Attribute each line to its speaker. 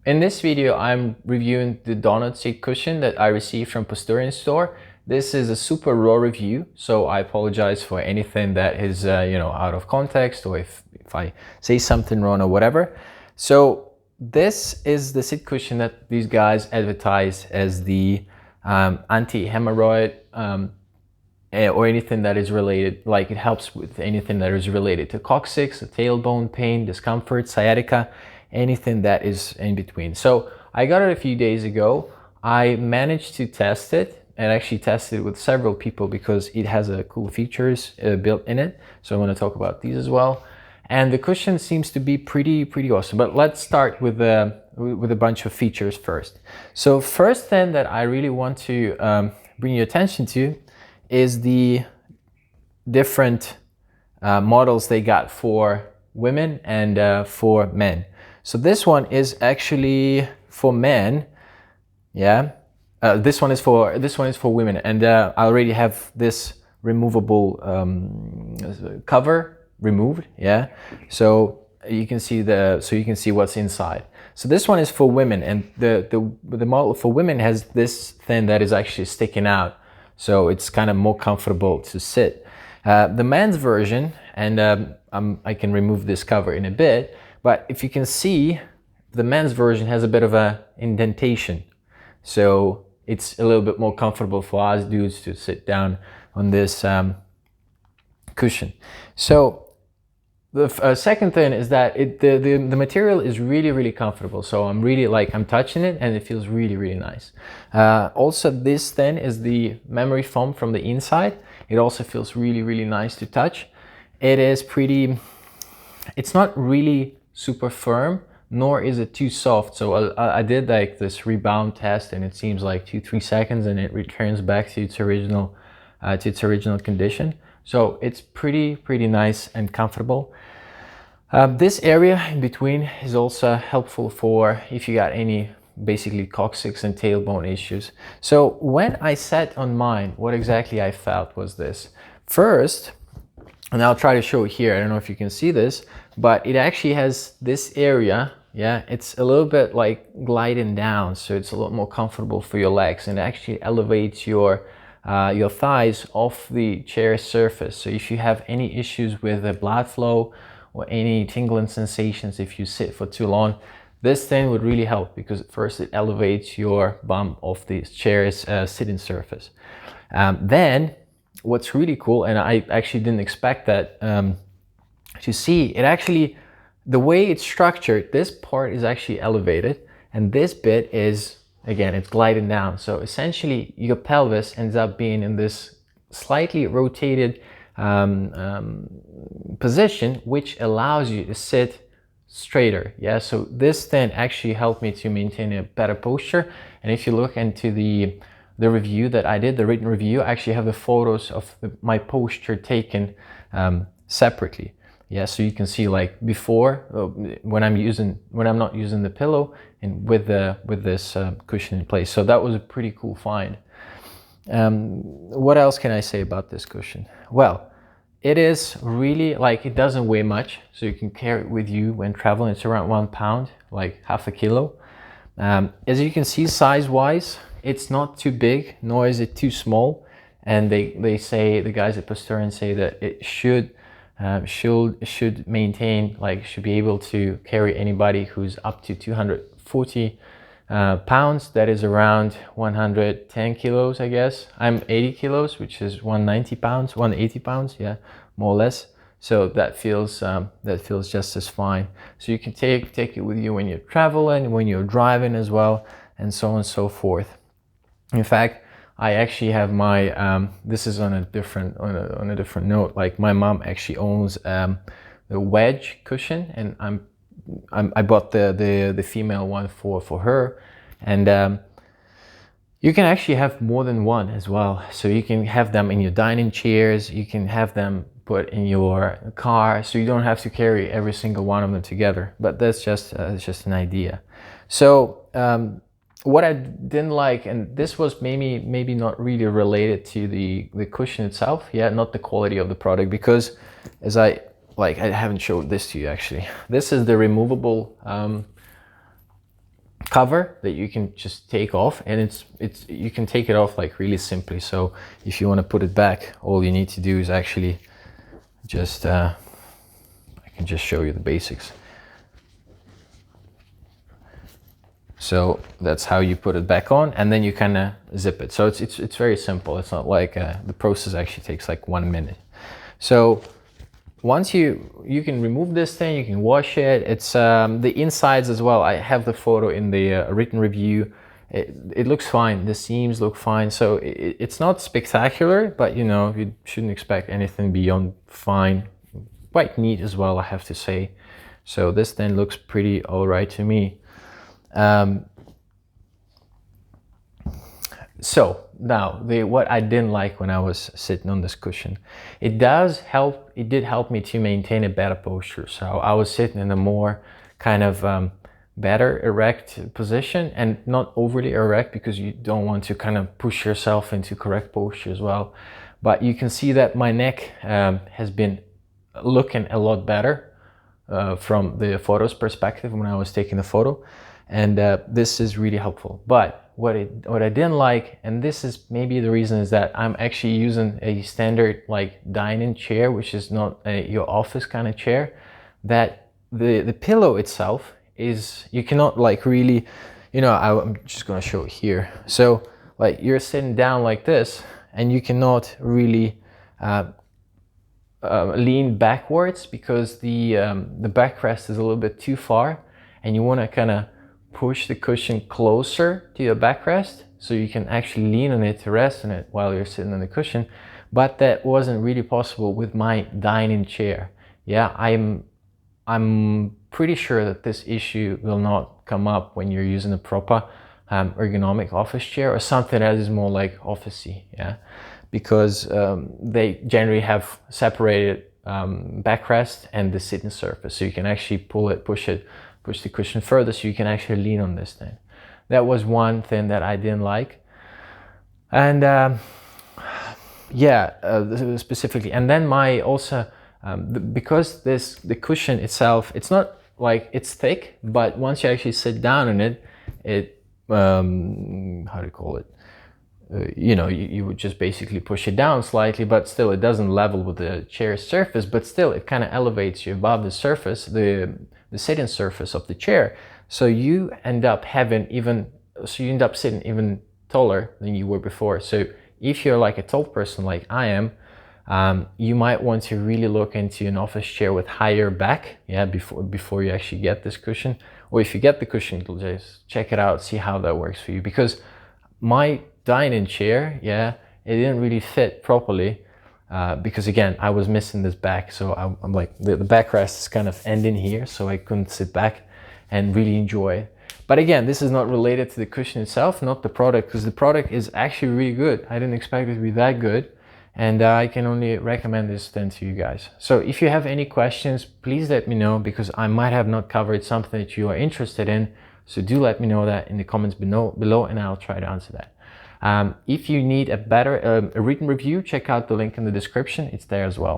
Speaker 1: In this video, I'm reviewing the donut seat cushion that I received from Posturion store. This is a super raw review, so I apologize for anything that is out of context, or if I say something wrong or whatever. So this is the seat cushion that these guys advertise as the anti-hemorrhoid or anything that is related, like it helps with anything that is related to coccyx, tailbone pain, discomfort, sciatica, anything that is in between. So I got it a few days ago. I managed to test it and actually tested it with several people because it has cool features built in it. So I want to talk about these as well. And the cushion seems to be pretty awesome. But let's start with a bunch of features first. So first thing that I really want to bring your attention to is the different models they got for women and for men. So this one is actually for men, yeah. This one is for women, and I already have this removable cover removed, yeah. So you can see what's inside. So this one is for women, and the model for women has this thing that is actually sticking out, so it's kind of more comfortable to sit. The men's version, and I can remove this cover in a bit, but if you can see, the men's version has a bit of a indentation, so it's a little bit more comfortable for us dudes to sit down on this cushion. So the second thing is that the material is really comfortable. So I'm touching it and it feels really nice. Also, this thing is the memory foam from the inside. It also feels really nice to touch. It is it's not really super firm, nor is it too soft. So I did like this rebound test, and it seems like 2-3 seconds and it returns back to its original condition. So it's pretty nice and comfortable. This area in between is also helpful for if you got any basically coccyx and tailbone issues. So when I sat on mine, what exactly I felt was this. First, and I'll try to show it here, I don't know if you can see this, but it actually has this area, yeah, it's a little bit like gliding down, so it's a lot more comfortable for your legs, and it actually elevates your thighs off the chair surface. So if you have any issues with the blood flow or any tingling sensations if you sit for too long, this thing would really help, because first it elevates your bum off the chair's sitting surface. Then what's really cool, and I actually didn't expect that to see, it actually, the way it's structured, this part is actually elevated, and this bit is, again, it's gliding down. So essentially your pelvis ends up being in this slightly rotated position, which allows you to sit straighter, yeah. So this thing actually helped me to maintain a better posture. And if you look into the review that I did, the written review, I actually have the photos of my posture taken separately, yeah. So you can see like before, when I'm not using the pillow, and with this cushion in place. So that was a pretty cool find. What else can I say about this cushion? Well, it is really, like, it doesn't weigh much, so you can carry it with you when traveling. It's around 1 pound, like half a kilo. As you can see, size wise, it's not too big, nor is it too small. And they say, the guys at Posturion say that it should maintain, like, should be able to carry anybody who's up to 240 pounds. That is around 110 kilos, I guess. I'm 80 kilos, which is 190 pounds, 180 pounds, yeah, more or less. So that feels just as fine. So you can take it with you when you're traveling, when you're driving as well, and so on and so forth. In fact, I actually have my this is on a different note. Like, my mom actually owns the wedge cushion, and I bought the female one for her, and you can actually have more than one as well. So you can have them in your dining chairs, you can have them put in your car, so you don't have to carry every single one of them together. But that's just an idea. So what I didn't like, and this was maybe not really related to the cushion itself, yeah, not the quality of the product, because as I haven't showed this to you actually. This is the removable cover that you can just take off, and it's you can take it off like really simply. So if you want to put it back, all you need to do is actually just I can just show you the basics. So that's how you put it back on, and then you kind of zip it. So it's very simple. It's not like the process actually takes like 1 minute. So once you can remove this thing, you can wash it. It's the insides as well. I have the photo in the written review. It looks fine. The seams look fine. So it's not spectacular, but you know, you shouldn't expect anything beyond fine. Quite neat as well, I have to say. So this then looks pretty all right to me. So now what I didn't like when I was sitting on this cushion, it did help me to maintain a better posture. So I was sitting in a more kind of better erect position, and not overly erect, because you don't want to kind of push yourself into correct posture as well. But you can see that my neck has been looking a lot better from the photo's perspective when I was taking the photo. And this is really helpful. But what I didn't like, and this is maybe the reason, is that I'm actually using a standard like dining chair, which is not your office kind of chair, that the pillow itself is, you cannot like really, you know, I'm just gonna show it here. So like you're sitting down like this, and you cannot really lean backwards, because the backrest is a little bit too far, and you want to kind of push the cushion closer to your backrest so you can actually lean on it to rest on it while you're sitting on the cushion. But that wasn't really possible with my dining chair. Yeah, I'm pretty sure that this issue will not come up when you're using a proper ergonomic office chair, or something that is more like officey. Yeah, because they generally have separated backrest and the sitting surface, so you can actually push the cushion further, so you can actually lean on this thing. That was one thing that I didn't like. And yeah, specifically. And then because the cushion itself, it's not like it's thick, but once you actually sit down on it, how do you call it? You know, you would just basically push it down slightly, but still it doesn't level with the chair's surface, but still it kind of elevates you above the surface, the sitting surface of the chair. So you end up sitting even taller than you were before. So if you're like a tall person like I am, you might want to really look into an office chair with higher back, yeah, before you actually get this cushion. Or if you get the cushion, just check it out, see how that works for you. Because my dining chair, yeah, it didn't really fit properly, because again, I was missing this back. So I'm like, the backrest is kind of ending here, so I couldn't sit back and really enjoy it. But again, this is not related to the cushion itself, not the product, because the product is actually really good. I didn't expect it to be that good, and I can only recommend this then to you guys. So if you have any questions, please let me know, because I might have not covered something that you are interested in. So do let me know that in the comments below, and I'll try to answer that. If you need a better written review, check out the link in the description. It's there as well.